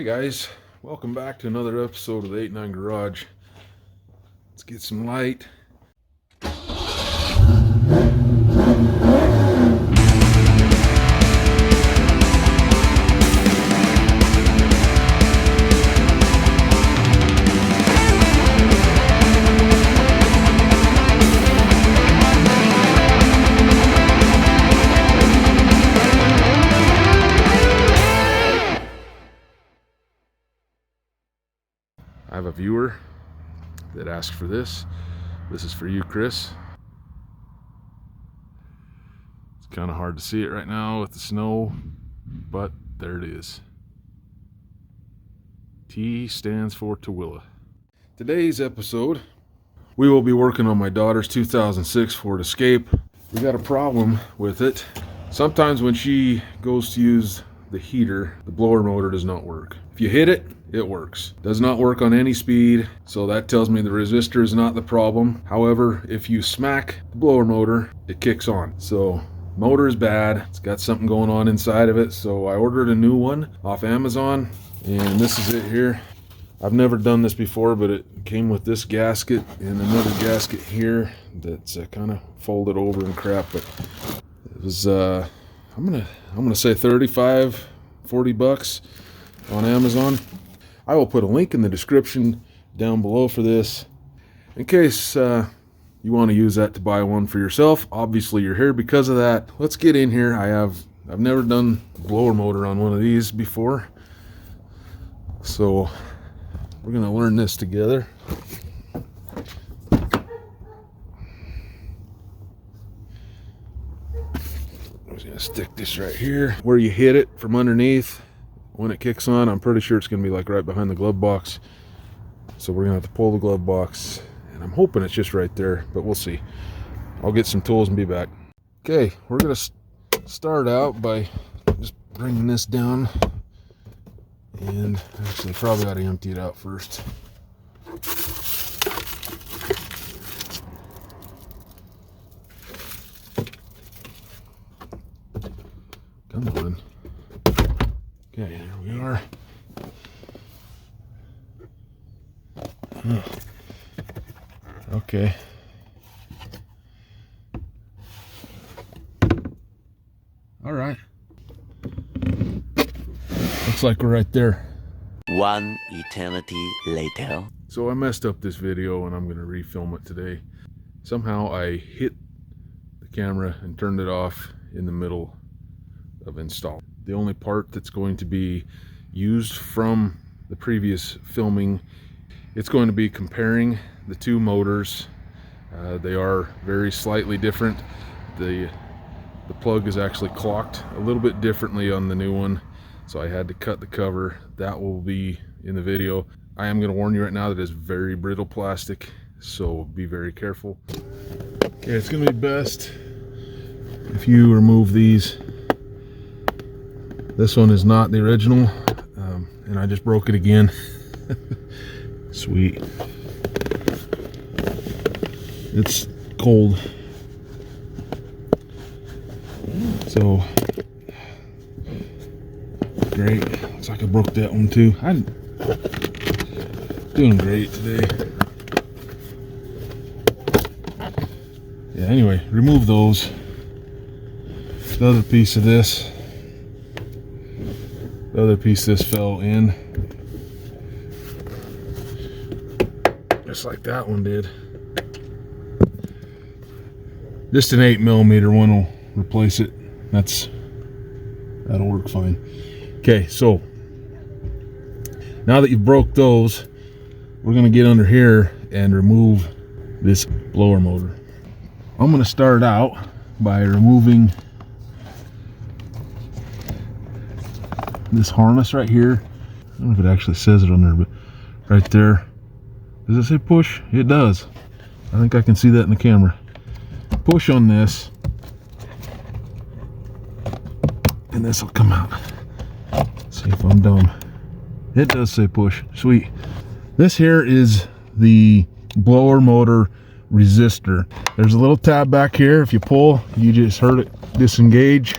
Guys, welcome back to another episode of the 89 Garage. Let's get some light. I have a viewer that asked for this. This is for you, Chris. It's kind of hard to see it right now with the snow, but there it is. T stands for Tooele. Today's episode, we will be working on my daughter's 2006 Ford Escape. We got a problem with it. Sometimes when she goes to use the heater, the blower motor does not work. If you hit it, it works. Does not work on any speed, so that tells me the resistor is not the problem. However, if you smack the blower motor, it kicks on. So motor is bad. It's got something going on inside of it, so I ordered a new one off Amazon, and this is it here. I've never done this before, but it came with this gasket and another gasket here that's kind of folded over and crap, but it was I'm gonna say 35-40 bucks on Amazon. I will put a link in the description down below for this in case you want to use that to buy one for yourself. Obviously you're here because of that. Let's get in here. I've never done a blower motor on one of these before, so we're gonna learn this together. I'm just gonna stick this right here where you hit it from underneath. When it kicks on, I'm pretty sure it's going to be like right behind the glove box. So we're going to have to pull the glove box. And I'm hoping it's just right there, but we'll see. I'll get some tools and be back. Okay, we're going to start out by just bringing this down. And actually, probably got to empty it out first. Come on. Okay, there we are. Okay. All right. Looks like we're right there. One eternity later. So I messed up this video and I'm going to refilm it today. Somehow I hit the camera and turned it off in the middle of install. The only part that's going to be used from the previous filming, it's going to be comparing the two motors. They are very slightly different. The plug is actually clocked a little bit differently on the new one, so I had to cut the cover. That will be in the video. I am going to warn you right now that it's very brittle plastic, so be very careful. Okay, it's going to be best if you remove these. This one is not the original, and I just broke it again. Sweet. It's cold. So, great. Looks like I broke that one too. I'm doing great today. Yeah, anyway, remove those. The other piece of this. The other piece of this fell in, just like that one did. Just an 8mm one will replace it. That'll work fine. Okay, so now that you've broke those, we're gonna get under here and remove this blower motor. I'm gonna start out by removing this harness right here. I don't know if it actually says it on there, but right there. Does it say push? It does. I think I can see that in the camera. Push on this, and this will come out. Let's see if I'm dumb. It does say push. Sweet. This here is the blower motor resistor. There's a little tab back here. If you pull, you just heard it disengage.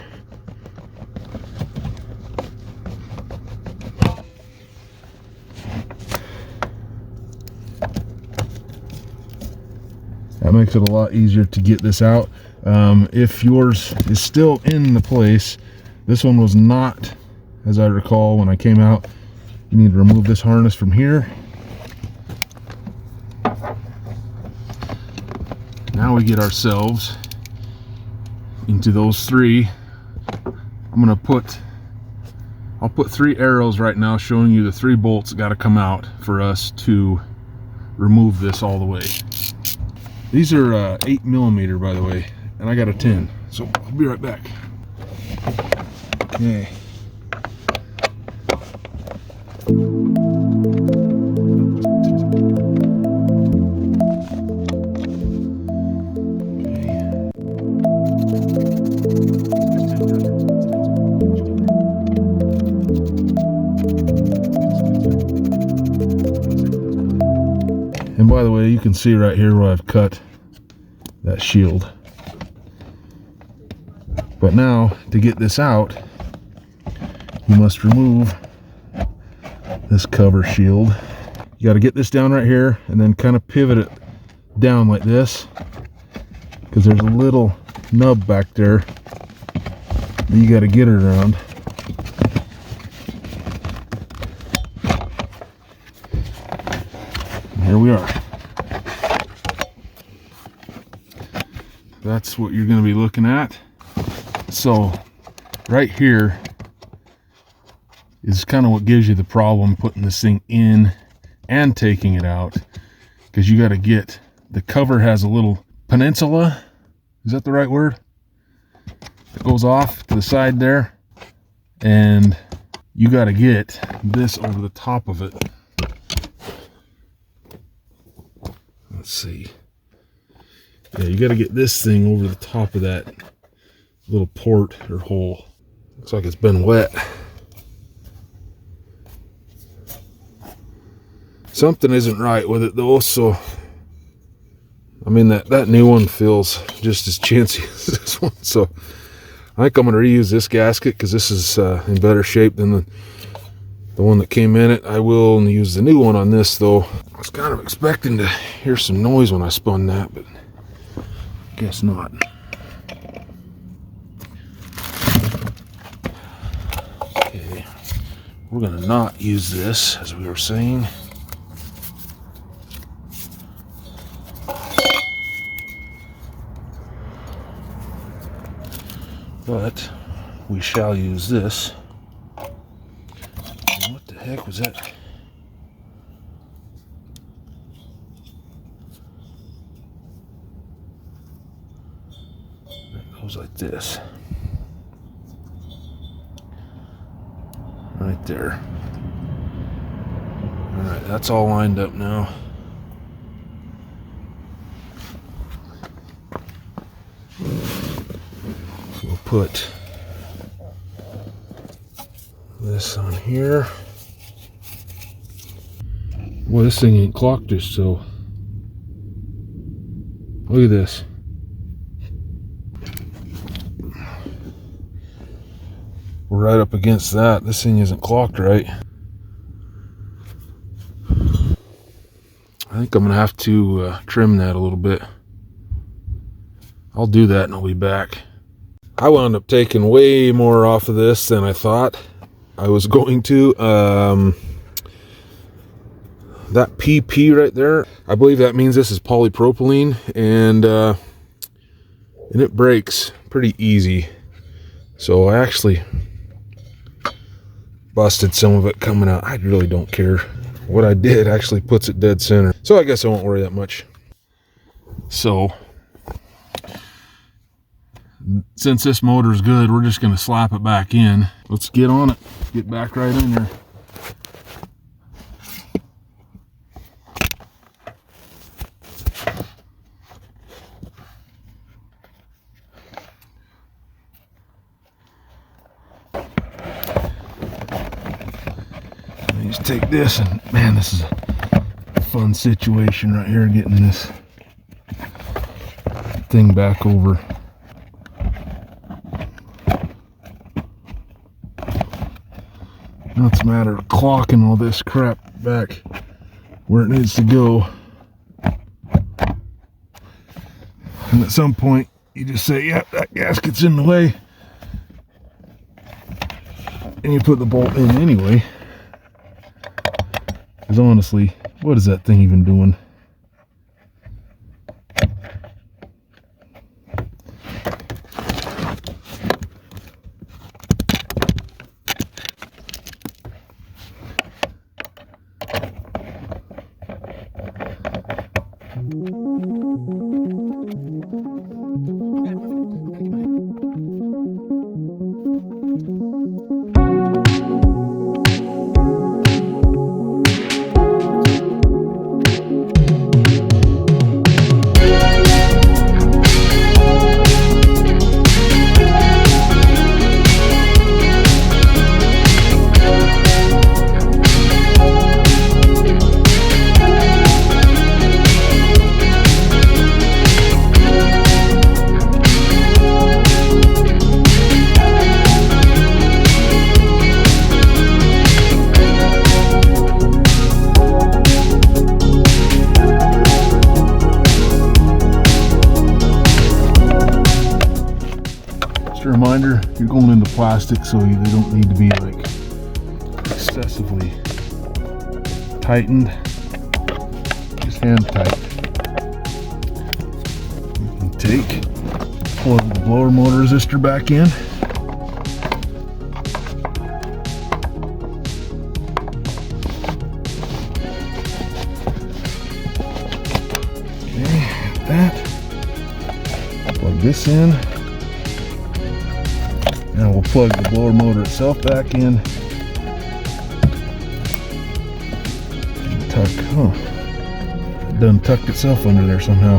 That makes it a lot easier to get this out. If yours is still in the place, this one was not, as I recall when I came out. You need to remove this harness from here. Now we get ourselves into those three. I'll put 3 arrows right now showing you the 3 bolts that got to come out for us to remove this all the way. These are 8mm, by the way, and I got a 10, so I'll be right back. Okay. And by the way, you can see right here where I've cut that shield. But now, to get this out, you must remove this cover shield. You got to get this down right here and then kind of pivot it down like this, because there's a little nub back there that you got to get it around. Here we are. That's what you're going to be looking at. So right here is kind of what gives you the problem putting this thing in and taking it out, because you got to get, the cover has a little peninsula, is that the right word? It goes off to the side there, and you got to get this over the top of it. Let's see. Yeah, you got to get this thing over the top of that little port or hole. Looks like it's been wet. Something isn't right with it though, so I mean that new one feels just as chancy as this one, so I think I'm going to reuse this gasket because this is in better shape than the one that came in it. I will use the new one on this though. I was kind of expecting to hear some noise when I spun that, but guess not. Okay, we're going to not use this, as we were saying. But we shall use this. And what the heck was that? It goes like this. Right there. Alright, that's all lined up now. We'll put this on here. Boy, this thing ain't clocked just so. Look at this. We're right up against that. This thing isn't clocked right. I think I'm gonna have to trim that a little bit. I'll do that and I'll be back. I wound up taking way more off of this than I thought I was going to. That PP right there, I believe that means this is polypropylene, and it breaks pretty easy. So I actually busted some of it coming out. I really don't care. What I did actually puts it dead center. So I guess I won't worry that much. So since this motor is good, we're just going to slap it back in. Let's get on it. Get back right in there. Just take this, and man, this is a fun situation right here, getting this thing back over. Now it's a matter of clocking all this crap back where it needs to go. And at some point, you just say, yeah, that gasket's in the way. And you put the bolt in anyway. Because honestly, what is that thing even doing? Just a reminder, you're going into plastic, so they don't need to be like excessively tightened, just hand tight. You can plug the blower motor resistor back in. Okay, got that. Plug this in. Now we'll plug the blower motor itself back in. Tuck, it done tucked itself under there somehow.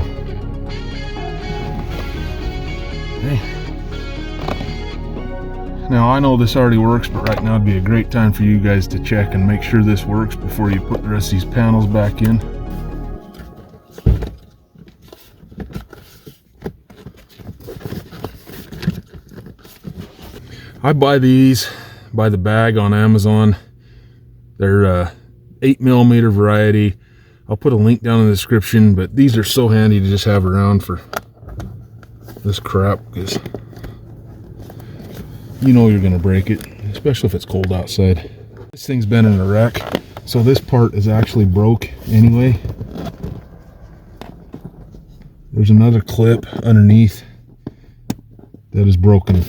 Okay. Now I know this already works, but right now would be a great time for you guys to check and make sure this works before you put the rest of these panels back in. I buy these by the bag on Amazon. They're 8mm variety. I'll put a link down in the description, but these are so handy to just have around for this crap, because you know you're gonna break it, especially if it's cold outside. This thing's been in a wreck, so this part is actually broke anyway. There's another clip underneath that is broken.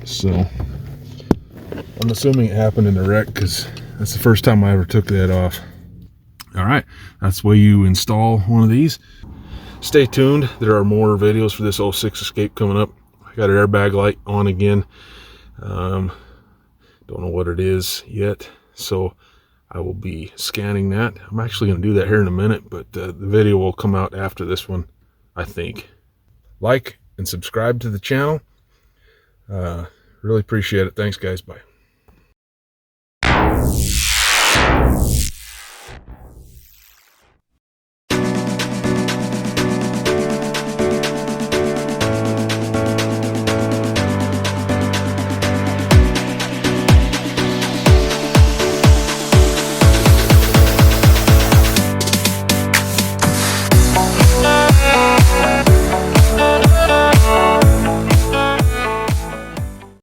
So I'm assuming it happened in the wreck, because that's the first time I ever took that off. All right, that's the way you install one of these. Stay tuned. There are more videos for this 06 Escape coming up. I got an airbag light on again. Don't know what it is yet, so I will be scanning that. I'm actually going to do that here in a minute, but the video will come out after this one, I think. Like and subscribe to the channel. Really appreciate it. Thanks, guys. Bye.